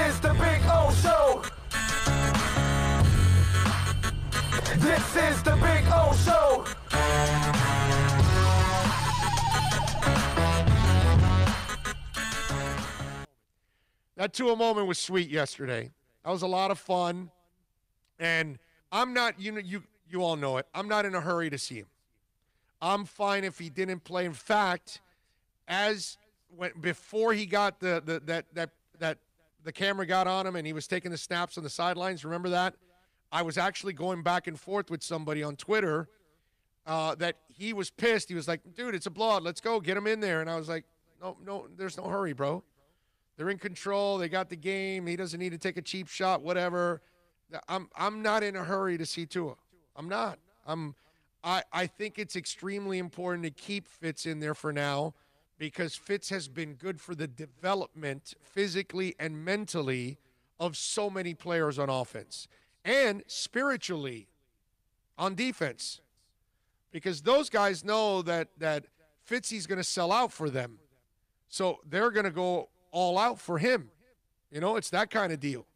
is the Big O Show. This is the Big O Show. That 2-0 moment was sweet yesterday. That was a lot of fun. And I'm not, you all know it, I'm not in a hurry to see him. I'm fine if he didn't play. In fact, before he got the camera got on him and he was taking the snaps on the sidelines, remember that? I was actually going back and forth with somebody on Twitter that he was pissed. He was like, dude, it's a blowout. Let's go. Get him in there. And I was like, no, there's no hurry, bro. They're in control. They got the game. He doesn't need to take a cheap shot, whatever. I'm not in a hurry to see Tua. I'm not. I think it's extremely important to keep Fitz in there for now because Fitz has been good for the development physically and mentally of so many players on offense and spiritually on defense because those guys know that Fitzy's going to sell out for them. So they're going to go all out for him. You know, it's that kind of deal.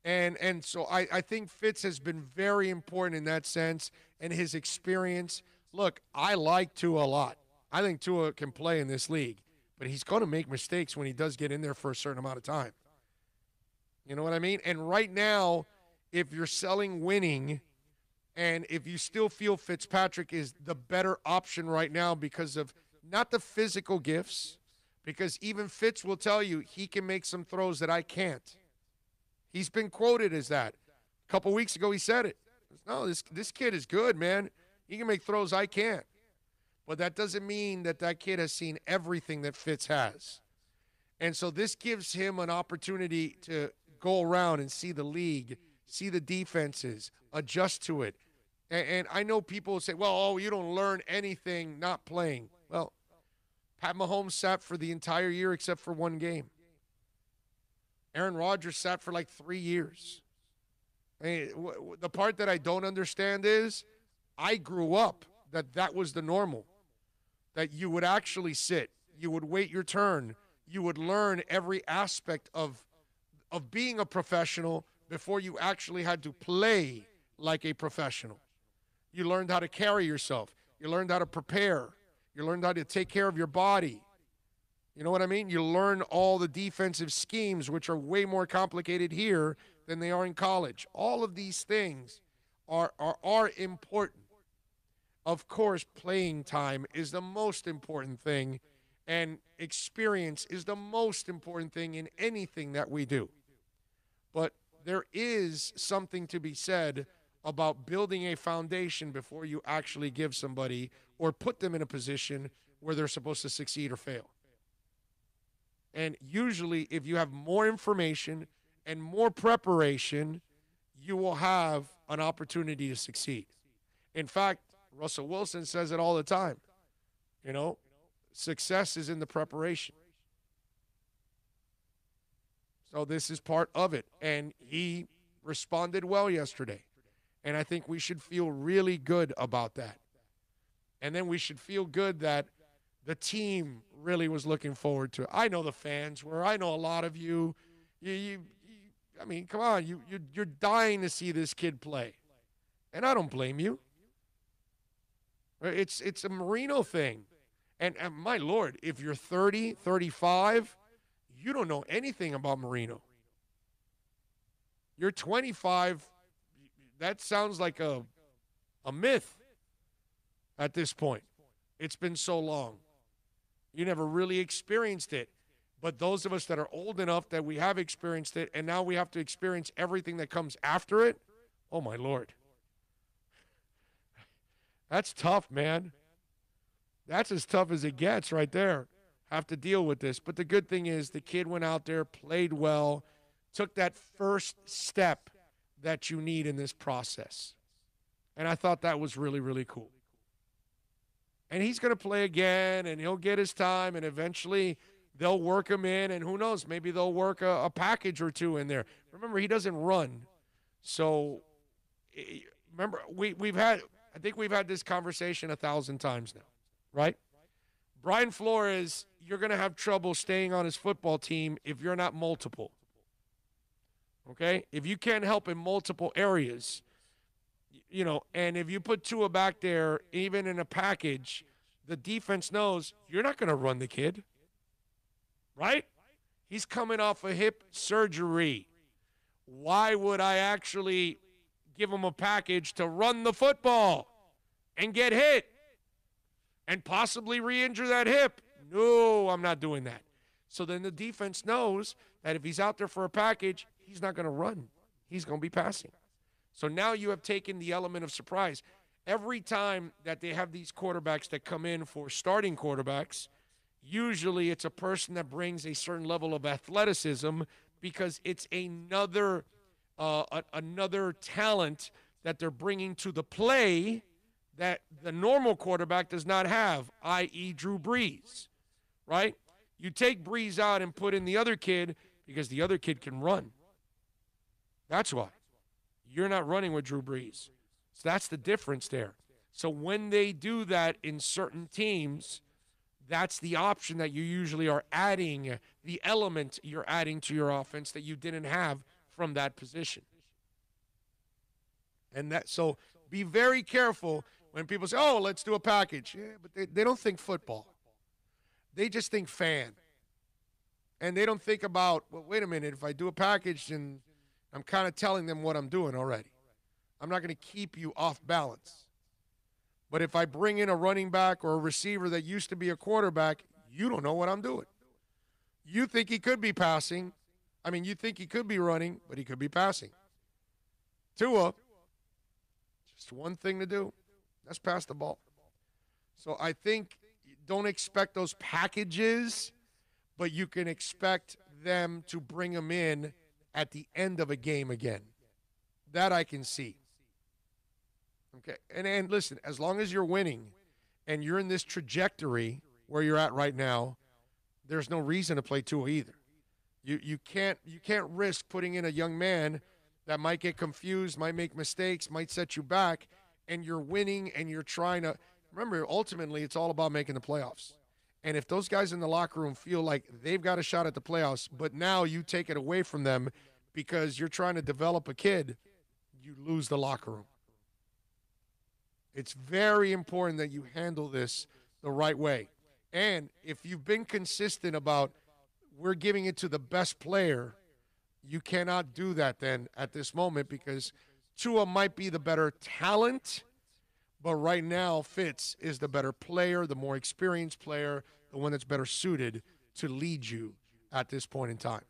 And so I think Fitz has been very important in that sense and his experience. Look, I like Tua a lot. I think Tua can play in this league, but he's going to make mistakes when he does get in there for a certain amount of time. You know what I mean? And right now, if you're selling winning and if you still feel Fitzpatrick is the better option right now because of not the physical gifts, because even Fitz will tell you he can make some throws that I can't. He's been quoted as that. A couple weeks ago, he said it. No, this kid is good, man. He can make throws I can't. But that doesn't mean that kid has seen everything that Fitz has. And so this gives him an opportunity to go around and see the league, see the defenses, adjust to it. And I know people say, well, you don't learn anything not playing. Well, Pat Mahomes sat for the entire year except for one game. Aaron Rodgers sat for like 3 years. I mean, the part that I don't understand is I grew up that was the normal, that you would actually sit, you would wait your turn, you would learn every aspect of being a professional before you actually had to play like a professional. You learned how to carry yourself. You learned how to prepare. You learned how to take care of your body. You know what I mean? You learn all the defensive schemes, which are way more complicated here than they are in college. All of these things are important. Of course, playing time is the most important thing, and experience is the most important thing in anything that we do. But there is something to be said about building a foundation before you actually give somebody or put them in a position where they're supposed to succeed or fail. And usually, if you have more information and more preparation, you will have an opportunity to succeed. In fact, Russell Wilson says it all the time. You know, success is in the preparation. So this is part of it. And he responded well yesterday. And I think we should feel really good about that. And then we should feel good that the team really was looking forward to it. I know the fans were. I know a lot of you. I mean, come on. You're dying to see this kid play. And I don't blame you. It's a Marino thing. And my Lord, if you're 30, 35, you don't know anything about Marino. You're 25. That sounds like a myth at this point. It's been so long. You never really experienced it. But those of us that are old enough that we have experienced it, and now we have to experience everything that comes after it, oh, my Lord. That's tough, man. That's as tough as it gets right there. Have to deal with this. But the good thing is the kid went out there, played well, took that first step that you need in this process. And I thought that was really, really cool. And he's going to play again, and he'll get his time, and eventually they'll work him in, and who knows, maybe they'll work a package or two in there. Remember, he doesn't run. So, remember, I think we've had this conversation 1,000 times now, right? Brian Flores, you're going to have trouble staying on his football team if you're not multiple. Okay? If you can't help in multiple areas, and if you put Tua back there, even in a package, the defense knows you're not going to run the kid, right? He's coming off a hip surgery. Why would I actually give him a package to run the football and get hit and possibly re-injure that hip? No, I'm not doing that. So then the defense knows that if he's out there for a package, he's not going to run. He's going to be passing. So now you have taken the element of surprise. Every time that they have these quarterbacks that come in for starting quarterbacks, usually it's a person that brings a certain level of athleticism because it's another talent that they're bringing to the play that the normal quarterback does not have, i.e. Drew Brees, right? You take Brees out and put in the other kid because the other kid can run. That's why. You're not running with Drew Brees. So that's the difference there. So when they do that in certain teams, that's the option that you usually are adding, the element you're adding to your offense that you didn't have from that position. And so be very careful when people say, oh, let's do a package. Yeah, but they don't think football. They just think fan. And they don't think about, well, wait a minute, if I do a package, then I'm kind of telling them what I'm doing already. I'm not going to keep you off balance. But if I bring in a running back or a receiver that used to be a quarterback, you don't know what I'm doing. You think he could be passing. You think he could be running, but he could be passing. Tua, just one thing to do. That's pass the ball. So I think don't expect those packages, but you can expect them to bring them in at the end of a game again. That I can see. Okay, and listen, as long as you're winning and you're in this trajectory where you're at right now, there's no reason to play Tua either. You can't risk putting in a young man that might get confused, might make mistakes, might set you back, and you're winning and you're trying to – remember, ultimately it's all about making the playoffs. And if those guys in the locker room feel like they've got a shot at the playoffs, but now you take it away from them because you're trying to develop a kid, you lose the locker room. It's very important that you handle this the right way. And if you've been consistent about we're giving it to the best player, you cannot do that then at this moment because Tua might be the better talent, but right now Fitz is the better player, the more experienced player, the one that's better suited to lead you at this point in time.